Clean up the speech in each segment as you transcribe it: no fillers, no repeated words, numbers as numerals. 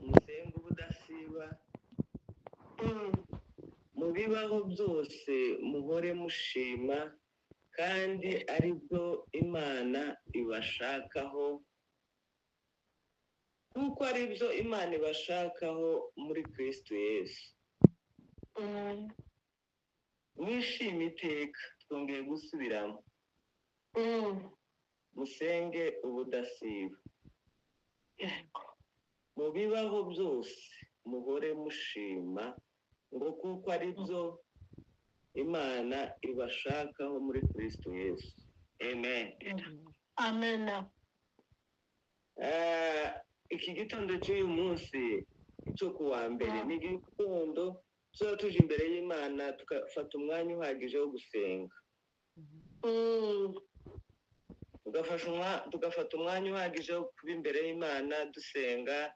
musenga ubudasiba mu bibaho byose muhore mushima kandi aribwo Imana ibashakaho kuko aribyo Imana ibashakaho muri Kristo Yesu. Mwishime iteka, twongeye gusubiramo. Musenge ubudasiba. Mu bibaho byose muhore mushima ngo kuko aribyo Imana ibashakaho muri Kristo Yesu. Amen. Amen. Iki gitondo cy'uyu munsi cyo kuwa mbere ni igitondo tuba tuje imbere y'Imana tugafata umwanya uhagije wo gusenga. Tugafata umwanya uhagije wo kuba imbere y'Imana dusengera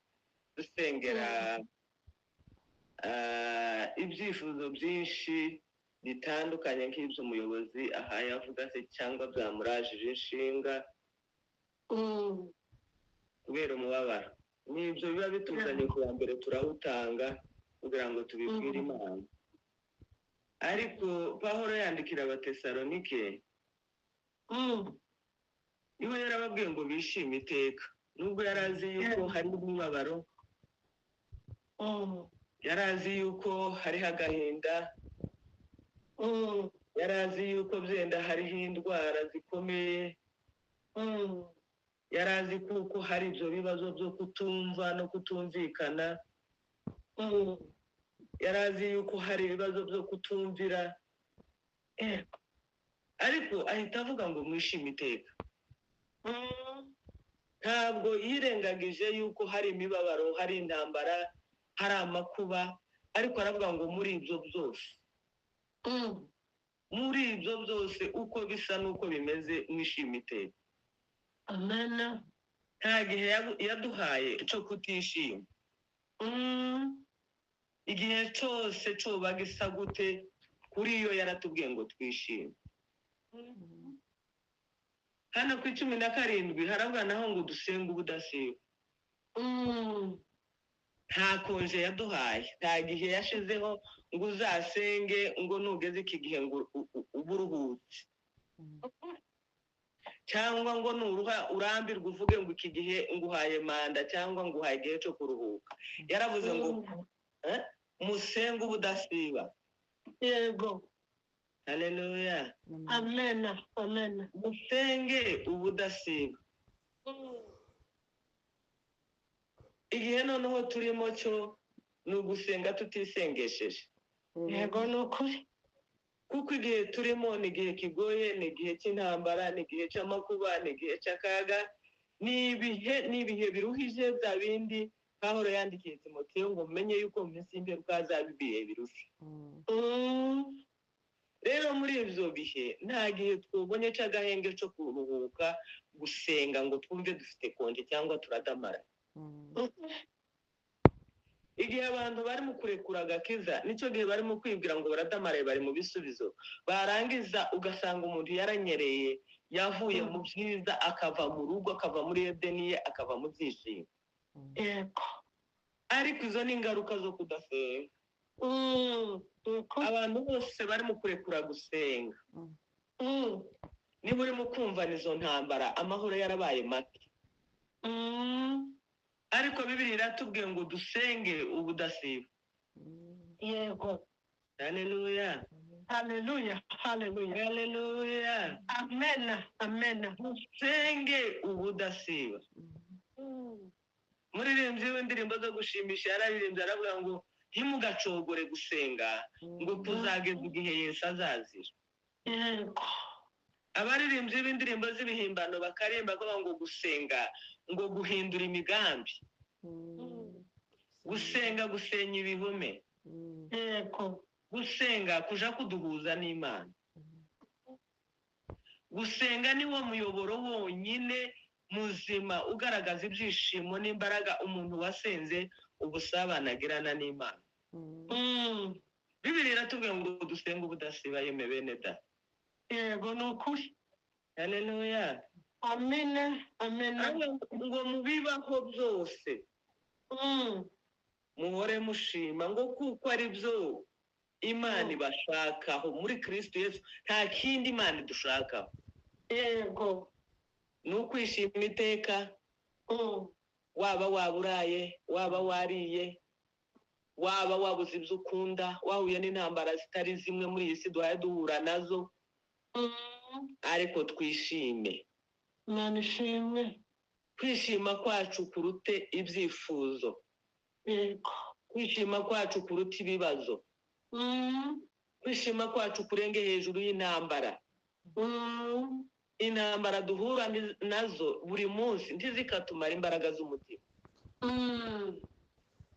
ibyifuzo byinshi bitandukanye nk'ibyo umuyobozi ahaye avuga se cyangwa byamurajije inshinga kubera umubabaro. N'ibyo biba bituzanye kuwa mbere turawutanga kugira ngo tubibwire Imana. Ariko Pawulo yandikira Abatesalonike iwe yarababwiye ngo bishime iteka, nubwo yari azi yuko hari umubabaro, yari azi yuko hariho agahinda, yari azi yuko byenda hariho indwara zikomeye, yari azi kuko hari ibyo bibazo byo kutumva no kutumvikana, yari azi yuko hari ibibazo byo kutumvira, ariko ahita avuga ngo mwishime iteka. Ntabwo yirengagije yuko hari imibabaro, hari intambara, hari amakuba, ariko aravuga ngo muri ibyo byose, muri ibyo byose uko bisa n'uko bimeze mwishime iteka. Amen. Nta gihe yaduhaye cyo kutishima. Igihe cyose cyoba gisa gute kuri yo yaratubwiye ngo twishime. Hano ku 17 haravuga naho ngo dusenge ubudasiba. Nta konje yaduhaye, nta gihe yashizeho ngo uzasenge ngo nugeze iki gihe ngo uburuhutse, cyangwa ngo nuruha urambirwa uvuge ngo iki gihe nguhaye manda cyangwa nguhaye igihe cyo kuruhuka. Yaravuze ngo musenge ubudasiba. Yego. Haleluya. Amen. Amen. Musenge ubudasiba. Igihe noneho turimo cyo ni ugusenga tutisengesheje. Yego ni ukuri. Kuko igihe turimo ni igihe kigoye, ni igihe cy'intambara, ni igihe cy'amakuba, ni igihe cy'akaga, ni ibihe biruhije bya bindi Pawulo yandikiye Timoteyo ngo umenye yuko mu minsi y'imperuka hazaba ibihe birushye. Rero muri ibyo bihe nta gihe twubonye cy'agahenge cyo kuruhuka gusenga ngo twumve dufite konje cyangwa turadamara. Igihe abantu bari mu kurekura agakiza nicyo gihe barimo kwibwira ngo baradamaraye, bari mu bisubizo, barangiza ugasanga umuntu yaranyereye, yavuye mu byiza akava mu rugo, akava muri Edeni ye, akava mu byishimo. Yego. Ariko izo ni ingaruka zo kudasenga. Abantu bose bari mu kurekura gusenga, niba urimo kumva nizo ntambara, amahoro yarabaye make. Ariko Bibiliya iratubwiye ngo dusenge ubudasiba. Yego. Haleluya. Haleluya. Haleluya. Haleluya. Amen. Amen. Dusenge ubudasiba. Muririmbyi w'indirimbo zo gushimisha yararirimbye aravuga ngo ntimugacogore gusenga ngo tuzageza igihe Yesu azazira. Yego. Abaririmbyi b'indirimbo z'ibihimbano bakarimba bavuga ngo gusenga ngo guhindura imigambi, gusenga gusenya ibihome, Yego. gusenga kuja kuduhuza n'Imana. Gusenga ni wo muyoboro wonyine muzima ugaragaza ibyishimo n'imbaraga umuntu wasenze ubusabane agirana n'Imana. Bibiliya iratubwira ngo dusenge ubudasiba yeme bene da. Yego ni ukuri. Haleluya. Amen. Amen. ngo mubibaho byose muhore mushima ngo kuko ari byo Imana ibashakaho muri Kristo Yesu, nta kindi Imana idushakaho. Yego. Ni ukwishima iteka, waba waburaye, waba wariye, waba wabuze ibyo ukunda, wahuye n'intambara zitari zimwe muri iyi si duhaye duhura nazo, ariko twishime. Imana ishimwe. Kwishima kwacu kurute ibyifuzo, Yego. kwishima kwacu kuruta ibibazo, kwishima kwacu kurenge hejuru y'intambara. Intambara duhura nazo buri munsi ntizikatumara imbaraga z'umutima.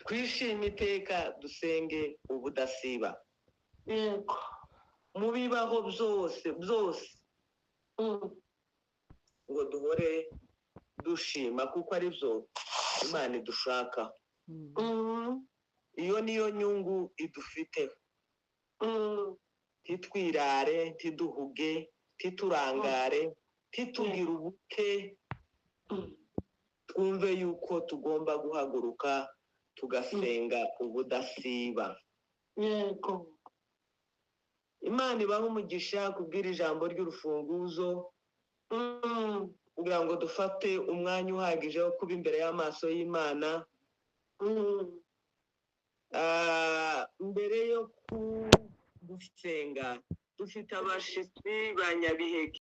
Twishime iteka, dusenge ubudasiba. Yego. Mu bibaho byose ngo duhore dushima kuko ari byo Imana idushakaho. Iyo niyo nyungu idufiteho. Titwirare, tiduhuge, titurangare, titugira ubuke, twumve yuko tugomba guhaguruka tugasenga ubudasiba. Yego. Imana ibaha umugisha kubwira ijambo ry'urufunguzo, kugira ngo dufate umwanya uhagije wo kuba imbere y'amaso y'Imana. Mbere yo gusenga dufite abashitsi ba Nyabiheke.